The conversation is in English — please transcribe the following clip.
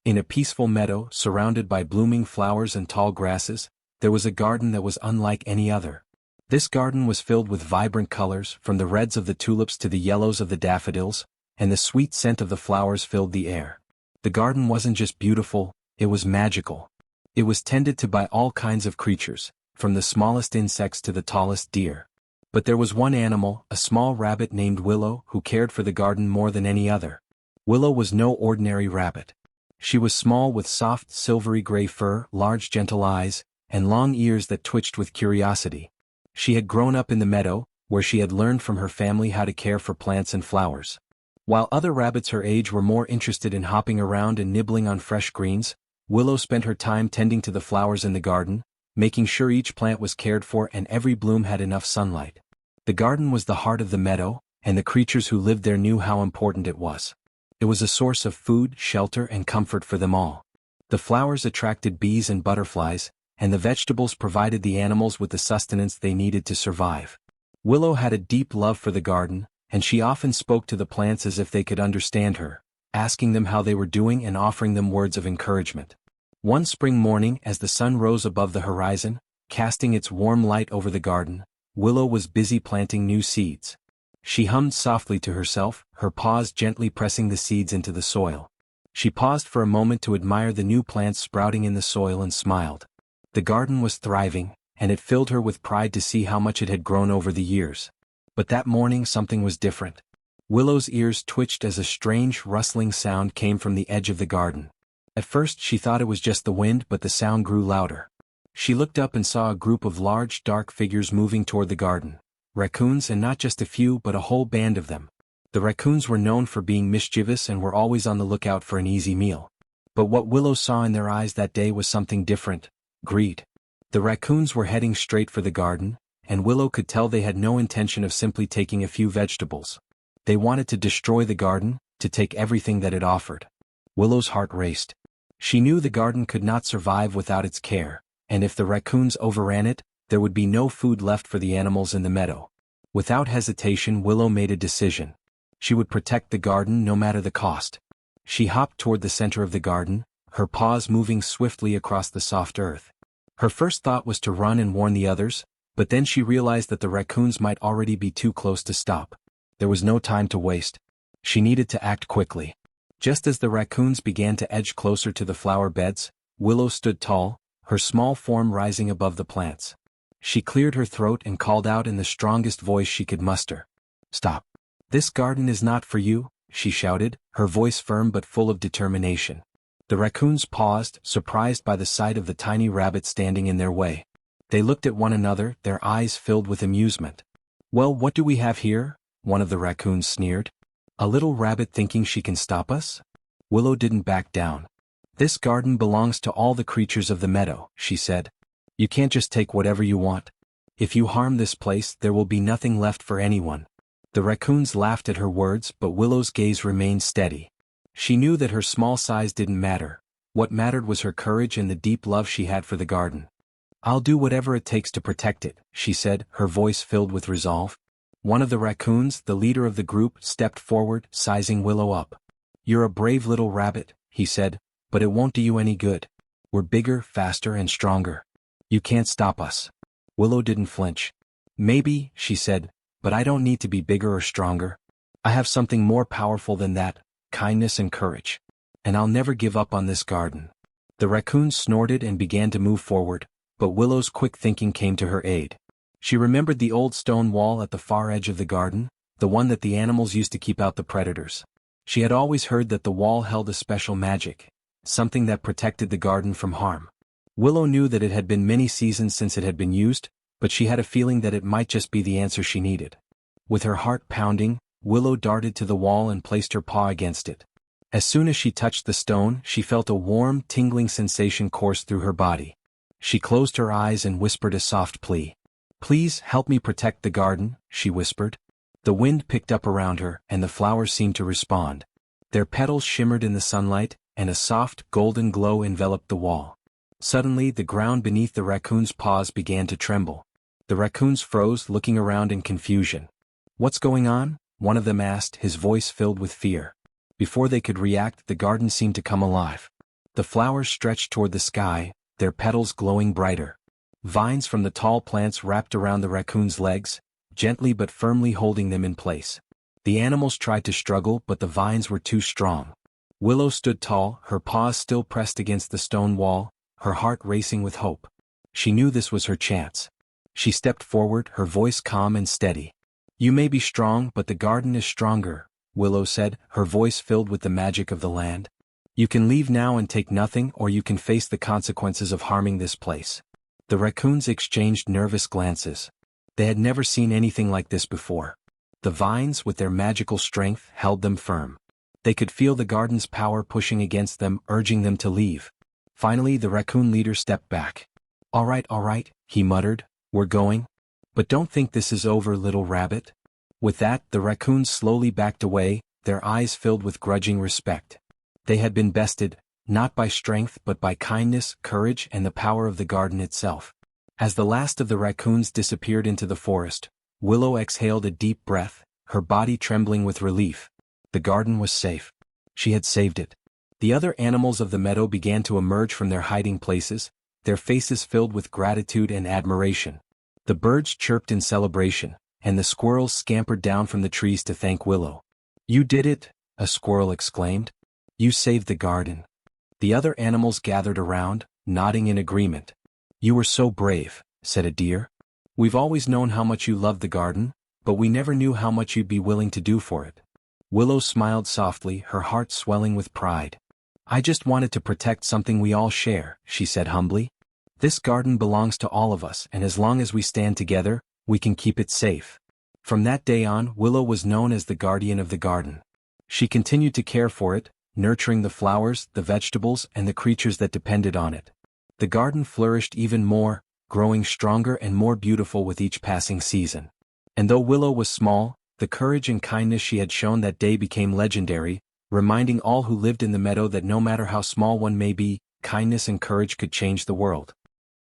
In a peaceful meadow surrounded by blooming flowers and tall grasses, there was a garden that was unlike any other. This garden was filled with vibrant colors, from the reds of the tulips to the yellows of the daffodils, and the sweet scent of the flowers filled the air. The garden wasn't just beautiful, it was magical. It was tended to by all kinds of creatures, from the smallest insects to the tallest deer. But there was one animal, a small rabbit named Willow, who cared for the garden more than any other. Willow was no ordinary rabbit. She was small with soft, silvery gray fur, large gentle eyes, and long ears that twitched with curiosity. She had grown up in the meadow, where she had learned from her family how to care for plants and flowers. While other rabbits her age were more interested in hopping around and nibbling on fresh greens, Willow spent her time tending to the flowers in the garden, making sure each plant was cared for and every bloom had enough sunlight. The garden was the heart of the meadow, and the creatures who lived there knew how important it was. It was a source of food, shelter, and comfort for them all. The flowers attracted bees and butterflies, and the vegetables provided the animals with the sustenance they needed to survive. Willow had a deep love for the garden, and she often spoke to the plants as if they could understand her, asking them how they were doing and offering them words of encouragement. One spring morning, as the sun rose above the horizon, casting its warm light over the garden, Willow was busy planting new seeds. She hummed softly to herself, her paws gently pressing the seeds into the soil. She paused for a moment to admire the new plants sprouting in the soil and smiled. The garden was thriving, and it filled her with pride to see how much it had grown over the years. But that morning something was different. Willow's ears twitched as a strange, rustling sound came from the edge of the garden. At first she thought it was just the wind, but the sound grew louder. She looked up and saw a group of large, dark figures moving toward the garden. Raccoons, and not just a few but a whole band of them. The raccoons were known for being mischievous and were always on the lookout for an easy meal. But what Willow saw in their eyes that day was something different: greed. The raccoons were heading straight for the garden, and Willow could tell they had no intention of simply taking a few vegetables. They wanted to destroy the garden, to take everything that it offered. Willow's heart raced. She knew the garden could not survive without its care, and if the raccoons overran it, there would be no food left for the animals in the meadow. Without hesitation, Willow made a decision. She would protect the garden no matter the cost. She hopped toward the center of the garden, her paws moving swiftly across the soft earth. Her first thought was to run and warn the others, but then she realized that the raccoons might already be too close to stop. There was no time to waste. She needed to act quickly. Just as the raccoons began to edge closer to the flower beds, Willow stood tall, her small form rising above the plants. She cleared her throat and called out in the strongest voice she could muster. "Stop. This garden is not for you," she shouted, her voice firm but full of determination. The raccoons paused, surprised by the sight of the tiny rabbit standing in their way. They looked at one another, their eyes filled with amusement. "Well, what do we have here?" one of the raccoons sneered. "A little rabbit thinking she can stop us?" Willow didn't back down. "This garden belongs to all the creatures of the meadow," she said. "You can't just take whatever you want. If you harm this place, there will be nothing left for anyone." The raccoons laughed at her words, but Willow's gaze remained steady. She knew that her small size didn't matter. What mattered was her courage and the deep love she had for the garden. "I'll do whatever it takes to protect it," she said, her voice filled with resolve. One of the raccoons, the leader of the group, stepped forward, sizing Willow up. "You're a brave little rabbit," he said, "but it won't do you any good. We're bigger, faster, and stronger. You can't stop us." Willow didn't flinch. "Maybe," she said, "but I don't need to be bigger or stronger. I have something more powerful than that: kindness and courage. And I'll never give up on this garden." The raccoons snorted and began to move forward, but Willow's quick thinking came to her aid. She remembered the old stone wall at the far edge of the garden, the one that the animals used to keep out the predators. She had always heard that the wall held a special magic, something that protected the garden from harm. Willow knew that it had been many seasons since it had been used, but she had a feeling that it might just be the answer she needed. With her heart pounding, Willow darted to the wall and placed her paw against it. As soon as she touched the stone, she felt a warm, tingling sensation course through her body. She closed her eyes and whispered a soft plea. "Please help me protect the garden," she whispered. The wind picked up around her, and the flowers seemed to respond. Their petals shimmered in the sunlight, and a soft, golden glow enveloped the wall. Suddenly, the ground beneath the raccoons' paws began to tremble. The raccoons froze, looking around in confusion. "What's going on?" one of them asked, his voice filled with fear. Before they could react, the garden seemed to come alive. The flowers stretched toward the sky, their petals glowing brighter. Vines from the tall plants wrapped around the raccoon's legs, gently but firmly holding them in place. The animals tried to struggle, but the vines were too strong. Willow stood tall, her paws still pressed against the stone wall, her heart racing with hope. She knew this was her chance. She stepped forward, her voice calm and steady. "You may be strong, but the garden is stronger," Willow said, her voice filled with the magic of the land. "You can leave now and take nothing, or you can face the consequences of harming this place." The raccoons exchanged nervous glances. They had never seen anything like this before. The vines, with their magical strength, held them firm. They could feel the garden's power pushing against them, urging them to leave. Finally, the raccoon leader stepped back. All right, he muttered, "we're going. But don't think this is over, little rabbit." With that, the raccoons slowly backed away, their eyes filled with grudging respect. They had been bested, not by strength but by kindness, courage, and the power of the garden itself. As the last of the raccoons disappeared into the forest, Willow exhaled a deep breath, her body trembling with relief. The garden was safe. She had saved it. The other animals of the meadow began to emerge from their hiding places, their faces filled with gratitude and admiration. The birds chirped in celebration, and the squirrels scampered down from the trees to thank Willow. "You did it," a squirrel exclaimed. "You saved the garden." The other animals gathered around, nodding in agreement. "You were so brave," said a deer. "We've always known how much you loved the garden, but we never knew how much you'd be willing to do for it." Willow smiled softly, her heart swelling with pride. "I just wanted to protect something we all share," she said humbly. "This garden belongs to all of us, and as long as we stand together, we can keep it safe." From that day on, Willow was known as the guardian of the garden. She continued to care for it, nurturing the flowers, the vegetables, and the creatures that depended on it. The garden flourished even more, growing stronger and more beautiful with each passing season. And though Willow was small, the courage and kindness she had shown that day became legendary, reminding all who lived in the meadow that no matter how small one may be, kindness and courage could change the world.